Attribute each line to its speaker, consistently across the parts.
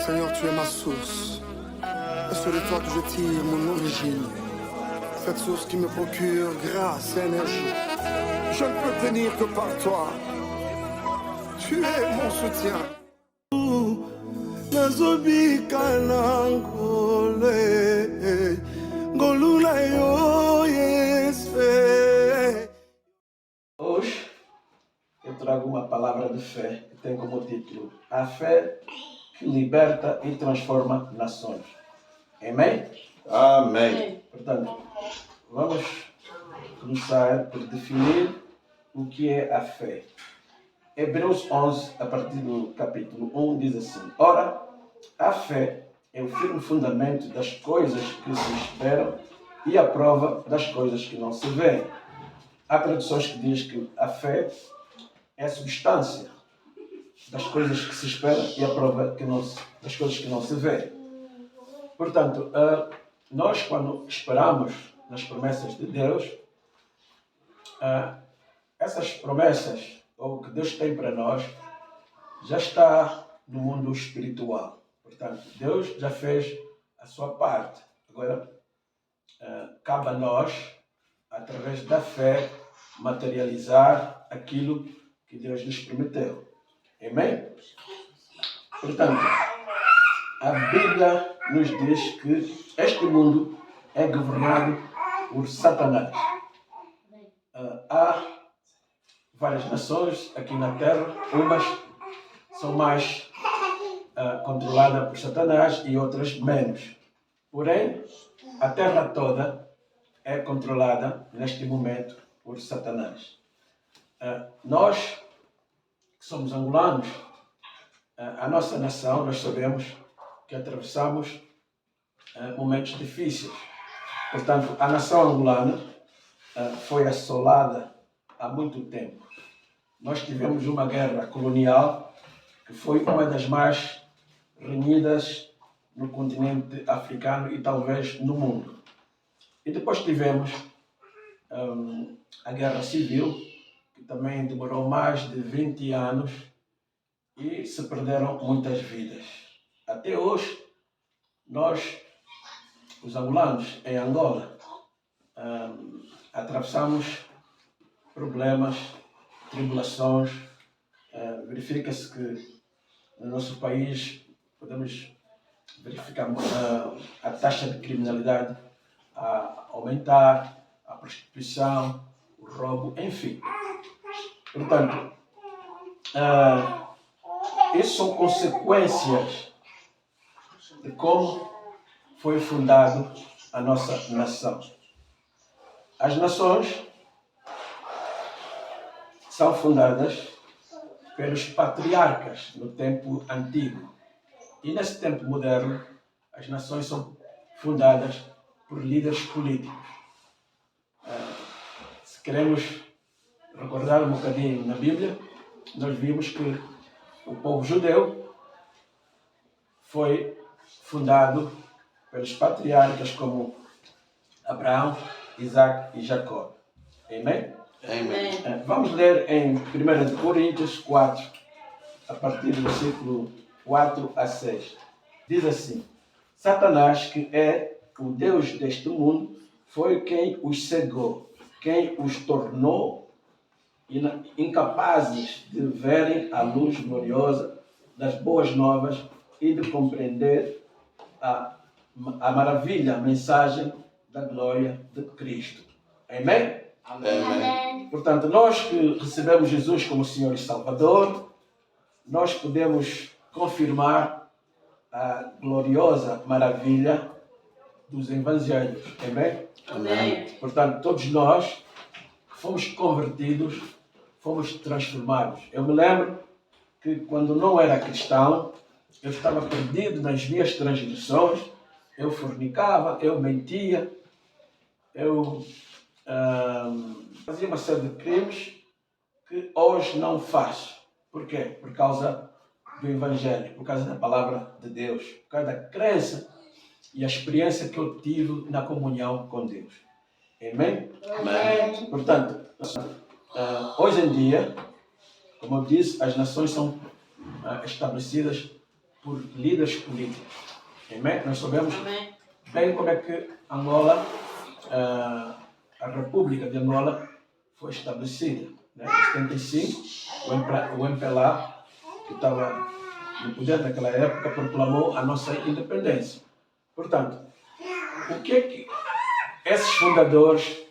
Speaker 1: Seigneur, tu es ma source. Et c'est de toi que je tire mon origine. Cette source qui me procure grâce et énergie. Je ne peux venir que par toi. Tu es mon soutien.
Speaker 2: Hoje eu trago uma palavra de fé que tem como título A Fé que Liberta e Transforma Nações. Amém?
Speaker 3: Amém.
Speaker 2: Portanto, vamos começar por definir o que é a fé. Hebreus 11, a partir do capítulo 1, diz assim: Ora, a fé é o firme fundamento das coisas que se esperam e a prova das coisas que não se veem. Há traduções que dizem que a fé é a substância das coisas que se esperam e a prova das coisas que não se veem. Portanto, nós quando esperamos nas promessas de Deus, essas promessas, ou o que Deus tem para nós, já está no mundo espiritual. Portanto, Deus já fez a sua parte. Agora, cabe a nós, através da fé, materializar aquilo que Deus nos prometeu. Amém? Portanto, a Bíblia nos diz que este mundo é governado por Satanás. Há várias nações aqui na Terra, umas são mais controladas por Satanás e outras menos. Porém, a Terra toda é controlada neste momento por Satanás. Nós, que somos angolanos, a nossa nação, nós sabemos que atravessamos momentos difíceis. Portanto, a nação angolana foi assolada há muito tempo. Nós tivemos uma guerra colonial que foi uma das mais renhidas no continente africano e talvez no mundo. E depois tivemos a guerra civil, que também demorou mais de 20 anos e se perderam muitas vidas. Até hoje, nós, os angolanos em Angola, atravessamos problemas, tribulações. Verifica-se que no nosso país podemos verificar a taxa de criminalidade a aumentar, a prostituição, o roubo, enfim. Portanto, isso são consequências de como foi fundado a nossa nação. As nações são fundadas pelos patriarcas no tempo antigo. E nesse tempo moderno, as nações são fundadas por líderes políticos. Se queremos recordar um bocadinho na Bíblia, nós vimos que o povo judeu foi fundado pelos patriarcas como Abraão, Isaac e Jacó. Amém?
Speaker 3: Amém.
Speaker 2: Vamos ler em 1 Coríntios 4, a partir do versículo 4 a 6. Diz assim: Satanás, que é o Deus deste mundo, foi quem os cegou, quem os tornou incapazes de verem a luz gloriosa das boas novas e de compreender a maravilha, a mensagem da glória de Cristo. Amém?
Speaker 3: Amém.
Speaker 2: Portanto, nós que recebemos Jesus como Senhor e Salvador, nós podemos confirmar a gloriosa maravilha dos Evangelhos. Amém?
Speaker 3: Amém.
Speaker 2: Portanto, todos nós que fomos convertidos, fomos transformados. Eu me lembro que quando não era cristão, eu estava perdido nas minhas transgressões, eu fornicava, eu mentia, eu fazia uma série de crimes que hoje não faço. Por quê? Por causa do Evangelho, por causa da palavra de Deus, por causa da crença e a experiência que eu tive na comunhão com Deus. Amém?
Speaker 3: Amém.
Speaker 2: Portanto, hoje em dia, como eu disse, as nações são estabelecidas por líderes políticos. Amém? Nós sabemos
Speaker 3: Amém.
Speaker 2: bem como é que Angola, a República de Angola, foi estabelecida. Né? Em 75, o MPLA, que estava no poder naquela época, proclamou a nossa independência. Portanto, o que é que esses fundadores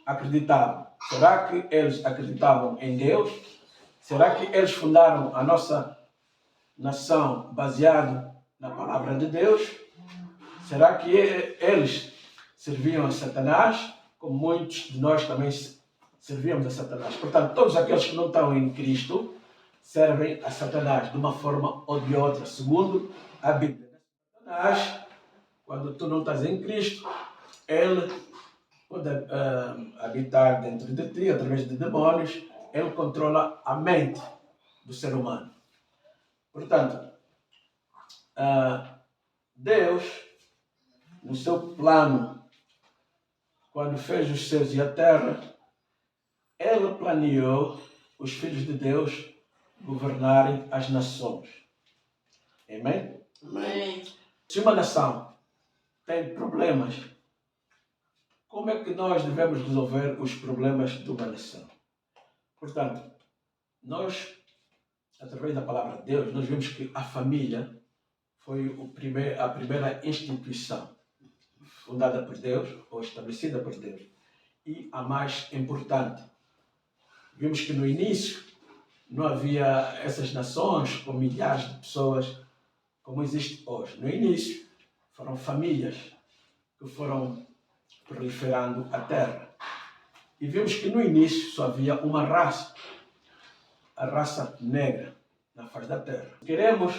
Speaker 2: acreditavam? Será que eles acreditavam em Deus? Será que eles fundaram a nossa nação baseado na palavra de Deus? Será que eles serviam a Satanás? Como muitos de nós também servíamos a Satanás. Portanto, todos aqueles que não estão em Cristo servem a Satanás de uma forma ou de outra, segundo a Bíblia. Satanás, quando tu não estás em Cristo, ele pode habitar dentro de ti através de demônios. Ele controla a mente do ser humano. Portanto, Deus, no seu plano, quando fez os céus e a terra, ele planeou os filhos de Deus governarem as nações. Amém?
Speaker 3: Amém.
Speaker 2: Se uma nação tem problemas, como é que nós devemos resolver os problemas de uma nação? Portanto, nós, através da palavra de Deus, nós vemos que a família foi a primeira instituição fundada por Deus, ou estabelecida por Deus, e a mais importante. Vimos que no início não havia essas nações com milhares de pessoas como existe hoje. No início foram famílias que foram proliferando a terra. E vimos que no início só havia uma raça, a raça negra, na face da terra. Queremos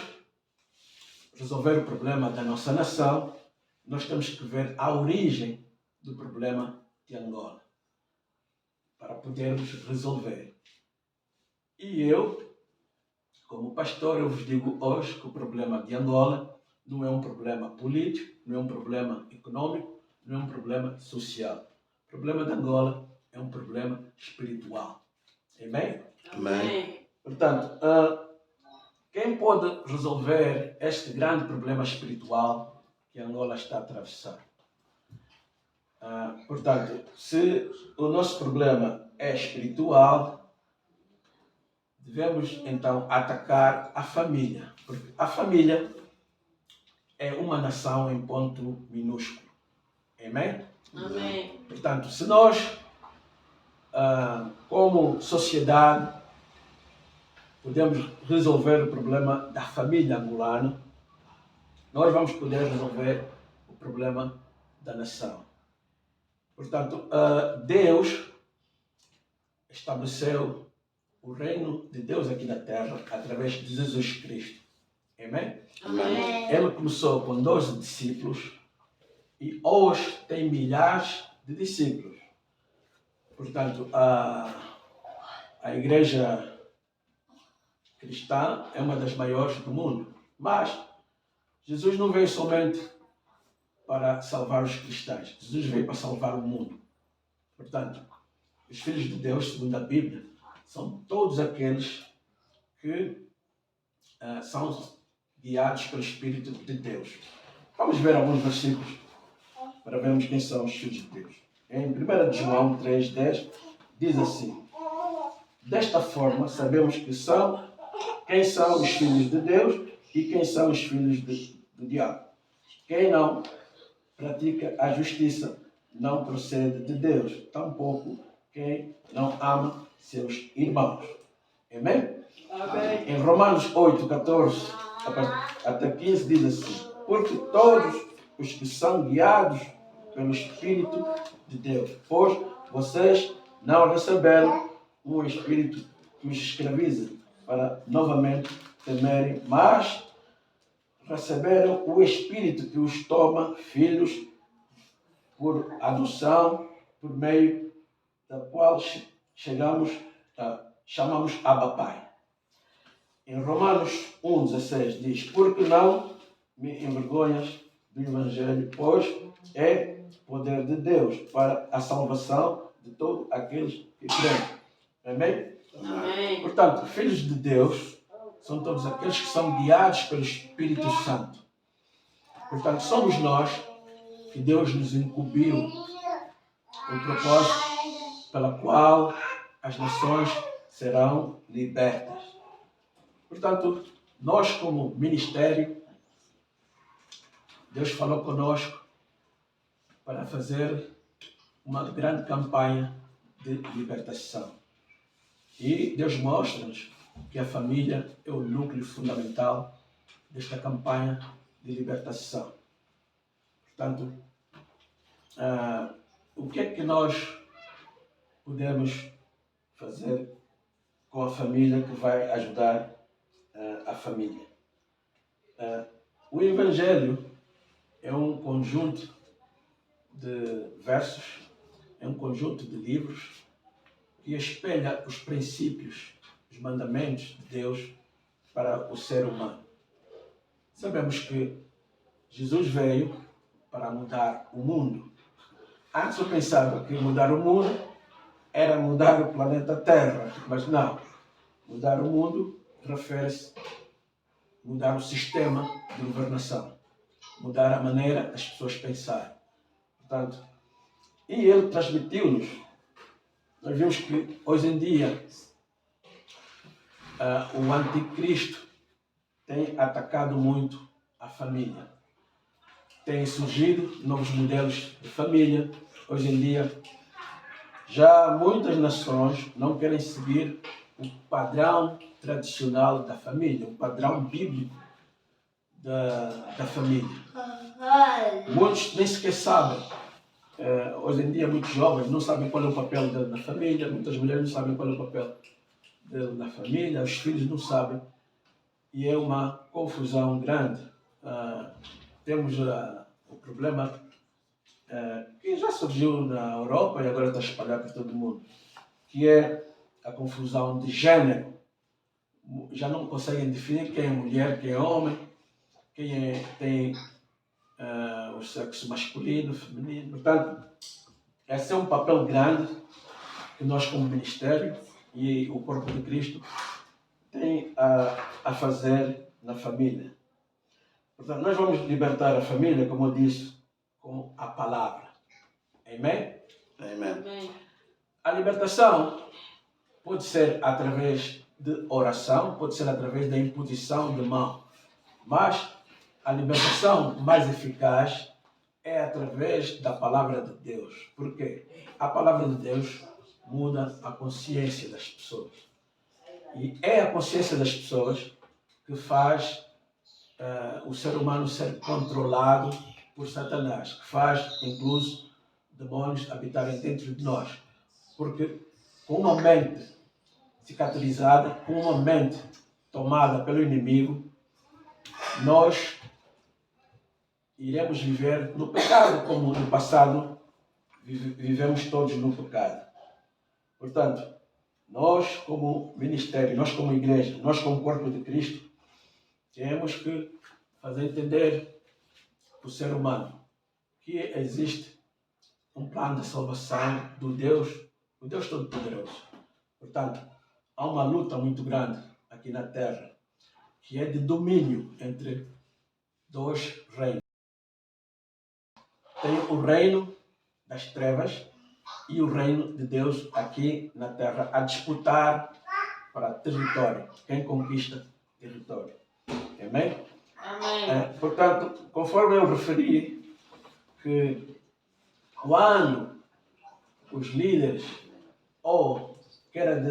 Speaker 2: resolver o problema da nossa nação, nós temos que ver a origem do problema de Angola, para podermos resolver. E eu, como pastor, eu vos digo hoje que o problema de Angola não é um problema político, não é um problema econômico, não é um problema social. O problema de Angola é um problema espiritual. Amém?
Speaker 3: Amém.
Speaker 2: Portanto, quem pode resolver este grande problema espiritual que Angola está a atravessar? Portanto, se o nosso problema é espiritual, devemos então atacar a família, porque a família é uma nação em ponto minúsculo. Amém?
Speaker 3: Amém.
Speaker 2: Portanto, se nós, como sociedade, podemos resolver o problema da família angolana, nós vamos poder resolver o problema da nação. Portanto, Deus estabeleceu o reino de Deus aqui na terra através de Jesus Cristo. Amém?
Speaker 3: Amém.
Speaker 2: Ele começou com 12 discípulos e hoje tem milhares de discípulos. Portanto, a igreja cristã é uma das maiores do mundo. Mas Jesus não veio somente para salvar os cristãos. Jesus veio para salvar o mundo. Portanto, os filhos de Deus, segundo a Bíblia, são todos aqueles que são guiados pelo Espírito de Deus. Vamos ver alguns versículos para vermos quem são os filhos de Deus. Em 1 João 3,10 diz assim: desta forma sabemos quem são os filhos de Deus e quem são os filhos do diabo. Quem não pratica a justiça não procede de Deus, tampouco quem não ama seus irmãos. Amém?
Speaker 3: Amém.
Speaker 2: Em Romanos 8, 14 até 15 diz assim: porque todos os que são guiados pelo Espírito de Deus, pois vocês não receberam um espírito que os escraviza para novamente temerem, mas receberam o Espírito que os toma filhos por adoção, por meio da qual chamamos Abba Pai. Em Romanos 1,16 diz: porque não me envergonhas do Evangelho, pois é poder de Deus para a salvação de todos aqueles que creem. Amém?
Speaker 3: Amém.
Speaker 2: Portanto, filhos de Deus são todos aqueles que são guiados pelo Espírito Santo. Portanto, somos nós que Deus nos incumbiu o propósito pela qual as nações serão libertas. Portanto, nós como ministério, Deus falou conosco para fazer uma grande campanha de libertação. E Deus mostra-nos que a família é o núcleo fundamental desta campanha de libertação. Portanto, o que é que nós podemos fazer com a família que vai ajudar a família? O Evangelho é um conjunto de versos, é um conjunto de livros que espelha os princípios, os mandamentos de Deus para o ser humano. Sabemos que Jesus veio para mudar o mundo. Antes eu pensava que mudar o mundo era mudar o planeta Terra, mas não. Mudar o mundo refere-se a mudar o sistema de governação, mudar a maneira das pessoas pensarem. Portanto, e ele transmitiu-nos. Nós vimos que hoje em dia o anticristo tem atacado muito a família. Têm surgido novos modelos de família. Hoje em dia, já muitas nações não querem seguir o padrão tradicional da família, o padrão bíblico da família. Muitos nem sequer sabem. Hoje em dia, muitos jovens não sabem qual é o papel dele na família, muitas mulheres não sabem qual é o papel dele na família, os filhos não sabem. E é uma confusão grande. Temos o problema que já surgiu na Europa e agora está espalhado por todo o mundo, que é a confusão de gênero. Já não conseguem definir quem é mulher, quem é homem, quem tem o sexo masculino, feminino. Portanto, esse é um papel grande que nós como ministério e o corpo de Cristo tem a fazer na família. Portanto, nós vamos libertar a família, como eu disse, com a palavra. Amém?
Speaker 4: Amém.
Speaker 3: Amém.
Speaker 2: A libertação pode ser através de oração, pode ser através da imposição de mão, mas a libertação mais eficaz é através da palavra de Deus. Por quê? A palavra de Deus muda a consciência das pessoas. E é a consciência das pessoas que faz o ser humano ser controlado por Satanás, que faz, incluso, demônios habitarem dentro de nós. Porque com uma mente cicatrizada, com uma mente tomada pelo inimigo, nós iremos viver no pecado, como no passado vivemos todos no pecado. Portanto, nós como ministério, nós como igreja, nós como corpo de Cristo, temos que fazer entender para o ser humano que existe um plano de salvação do Deus, o Deus Todo-Poderoso. Portanto, há uma luta muito grande aqui na Terra, que é de domínio entre dois reinos. Tem o reino das trevas e o reino de Deus aqui na Terra a disputar para território. Quem conquista território. Amém?
Speaker 3: Amém.
Speaker 2: Portanto, conforme eu referi, que quando os líderes, ou que era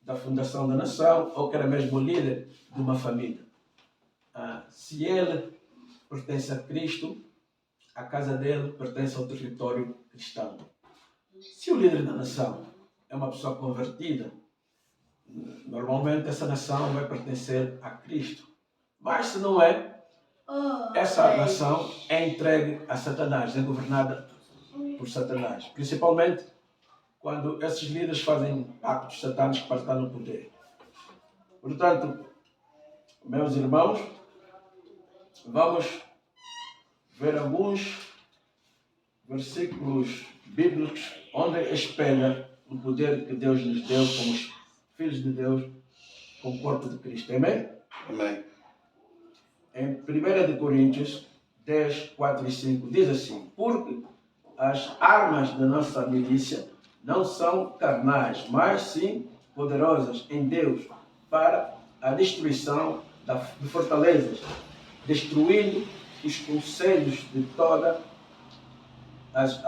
Speaker 2: da fundação da nação, ou que era mesmo o líder de uma família, se ele pertence a Cristo, a casa dele pertence ao território cristão. Se o líder da nação é uma pessoa convertida, normalmente essa nação vai pertencer a Cristo. Mas se não é, essa nação é entregue a Satanás, é governada por Satanás. Principalmente quando esses líderes fazem pactos satânicos para estar no poder. Portanto, meus irmãos, vamos ver alguns versículos bíblicos onde espelha o poder que Deus nos deu como filhos de Deus com o corpo de Cristo. Amém?
Speaker 4: Amém.
Speaker 2: Em 1 de Coríntios 10, 4 e 5 diz assim: porque as armas da nossa milícia não são carnais, mas sim poderosas em Deus para a destruição de fortalezas, destruindo os conselhos de todas as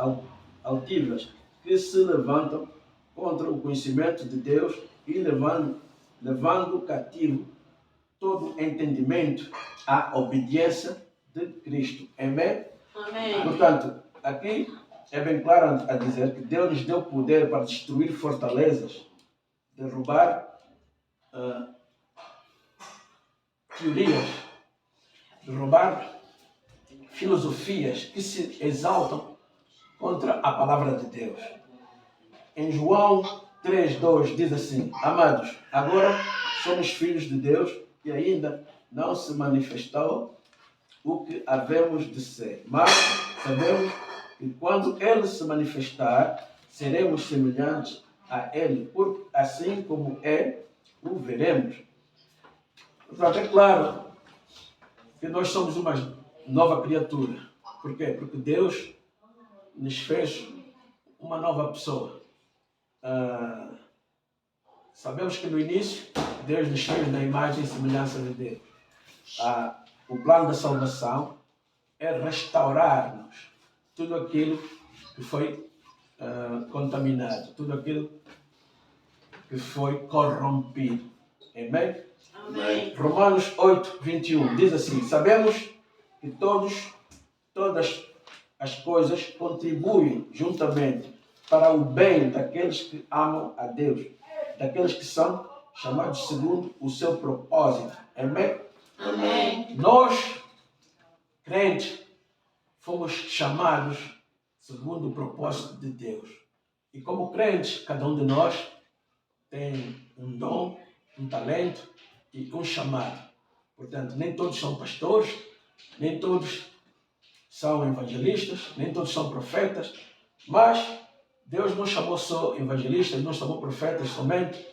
Speaker 2: altivas que se levantam contra o conhecimento de Deus e levando cativo todo entendimento à obediência de Cristo. Amém?
Speaker 3: Amém.
Speaker 2: Portanto, aqui é bem claro a dizer que Deus nos deu poder para destruir fortalezas, derrubar teorias, derrubar filosofias que se exaltam contra a palavra de Deus. Em João 3:2 diz assim: amados, agora somos filhos de Deus e ainda não se manifestou o que havemos de ser, mas sabemos que quando Ele se manifestar, seremos semelhantes a Ele, porque assim como é, o veremos. Portanto, é claro que nós somos uma nova criatura. Por quê? Porque Deus nos fez uma nova pessoa. Sabemos que no início Deus nos fez na imagem e semelhança de Deus. O plano da salvação é restaurar-nos tudo aquilo que foi contaminado, tudo aquilo que foi corrompido. Amém?
Speaker 3: Amém.
Speaker 2: Romanos 8, 21 diz assim: sabemos que todas as coisas contribuem juntamente para o bem daqueles que amam a Deus, daqueles que são chamados segundo o seu propósito. Amém?
Speaker 3: Amém.
Speaker 2: Nós, crentes, fomos chamados segundo o propósito de Deus. E como crentes, cada um de nós tem um dom, um talento e um chamado. Portanto, nem todos são pastores, nem todos são evangelistas, nem todos são profetas, mas Deus não chamou só evangelistas, não chamou profetas somente,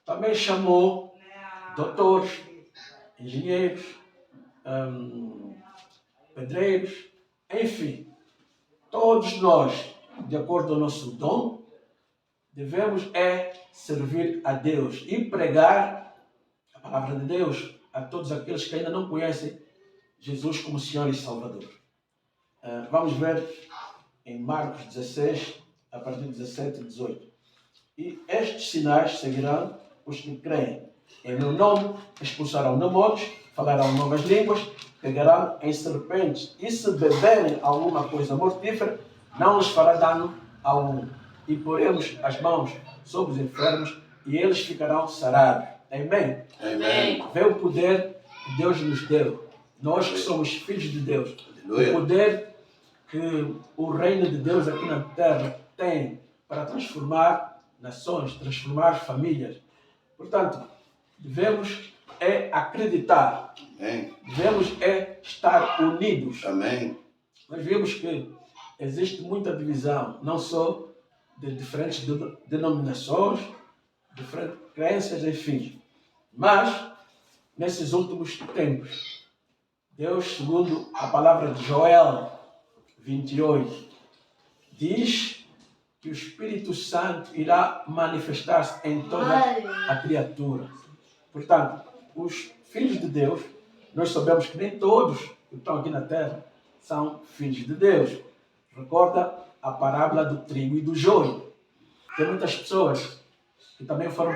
Speaker 2: também chamou doutores, engenheiros, pedreiros, enfim, todos nós, de acordo com o nosso dom, devemos servir a Deus e pregar a palavra de Deus a todos aqueles que ainda não conhecem Jesus como Senhor e Salvador. Vamos ver em Marcos 16, a partir de 17 e 18. E estes sinais seguirão os que creem. Em meu nome expulsarão demônios, falarão novas línguas, pegarão em serpentes, e se beberem alguma coisa mortífera, não lhes fará dano algum. E poremos as mãos sobre os enfermos, e eles ficarão sarados. Amém?
Speaker 3: Amém.
Speaker 2: Vê o poder que Deus nos deu. Nós que somos filhos de Deus.
Speaker 4: Aleluia.
Speaker 2: O poder que o reino de Deus aqui na terra tem para transformar nações, transformar famílias. Portanto, devemos acreditar.
Speaker 4: Amém.
Speaker 2: Devemos estar unidos.
Speaker 4: Amém.
Speaker 2: Nós vimos que existe muita divisão, não só de diferentes denominações, diferentes crenças, enfim. Mas, nesses últimos tempos, Deus, segundo a palavra de Joel 28, diz que o Espírito Santo irá manifestar-se em toda a criatura. Portanto, os filhos de Deus, nós sabemos que nem todos que estão aqui na terra são filhos de Deus. Recorda a parábola do trigo e do joio. Tem muitas pessoas que também foram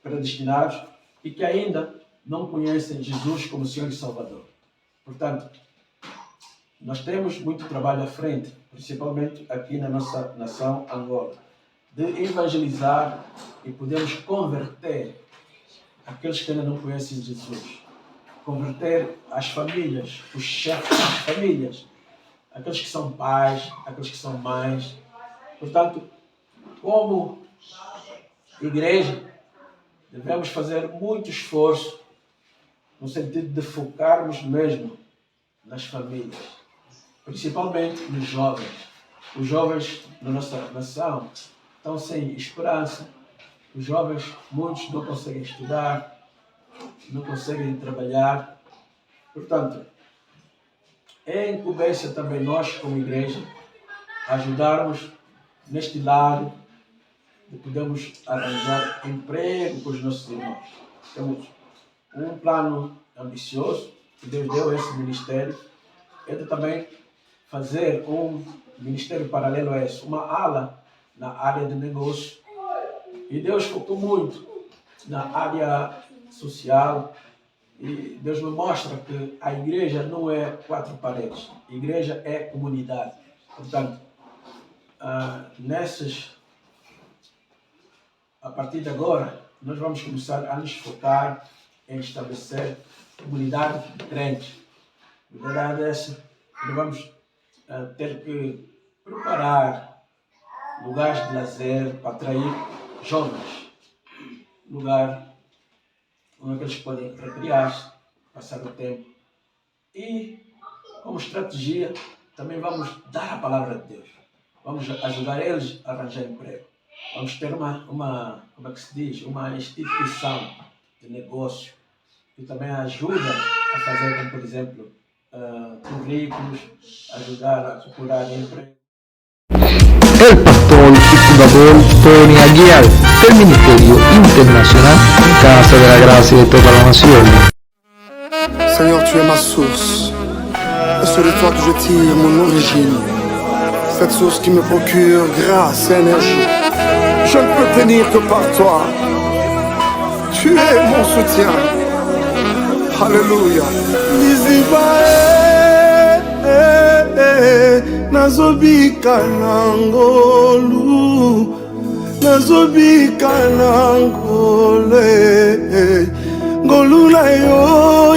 Speaker 2: predestinados e que ainda não conhecem Jesus como Senhor e Salvador. Portanto, nós temos muito trabalho à frente, principalmente aqui na nossa nação Angola, de evangelizar e podermos converter aqueles que ainda não conhecem Jesus. Converter as famílias, os chefes das famílias, aqueles que são pais, aqueles que são mães. Portanto, como igreja, devemos fazer muito esforço no sentido de focarmos mesmo nas famílias, principalmente nos jovens. Os jovens da nossa nação estão sem esperança, os jovens, muitos não conseguem estudar, não conseguem trabalhar. Portanto, é incumbência também nós, como igreja, ajudarmos neste lado de podermos arranjar emprego para os nossos irmãos. Temos um plano ambicioso que Deus deu a esse ministério, é de também fazer um ministério paralelo a esse, uma ala na área de negócio. E Deus focou muito na área social. E Deus me mostra que a igreja não é 4 paredes, a igreja é comunidade. Portanto, a partir de agora, nós vamos começar a nos focar em estabelecer comunidade de crentes. A verdade é essa, nós vamos ter que preparar lugares de lazer para atrair jovens, lugar onde eles podem recriar-se, passar o tempo. E, como estratégia, também vamos dar a palavra de Deus. Vamos ajudar eles a arranjar emprego. Vamos ter como é que se diz, uma instituição de negócio que também ajuda a fazer, como, por exemplo, currículos, ajudar a procurar emprego.
Speaker 4: El pastor y fundador Tony Aguiar del Ministerio Internacional Casa de la Gracia de toda la Nación.
Speaker 1: Seigneur, tu es ma source. C'est de toi que je tire mon origine. Cette source qui me procure grâce et énergie. Je ne peux tenir que par toi. Tu es mon soutien. Alléluia. Nazobika nangolu, nazobika nangole, ngolu na yo.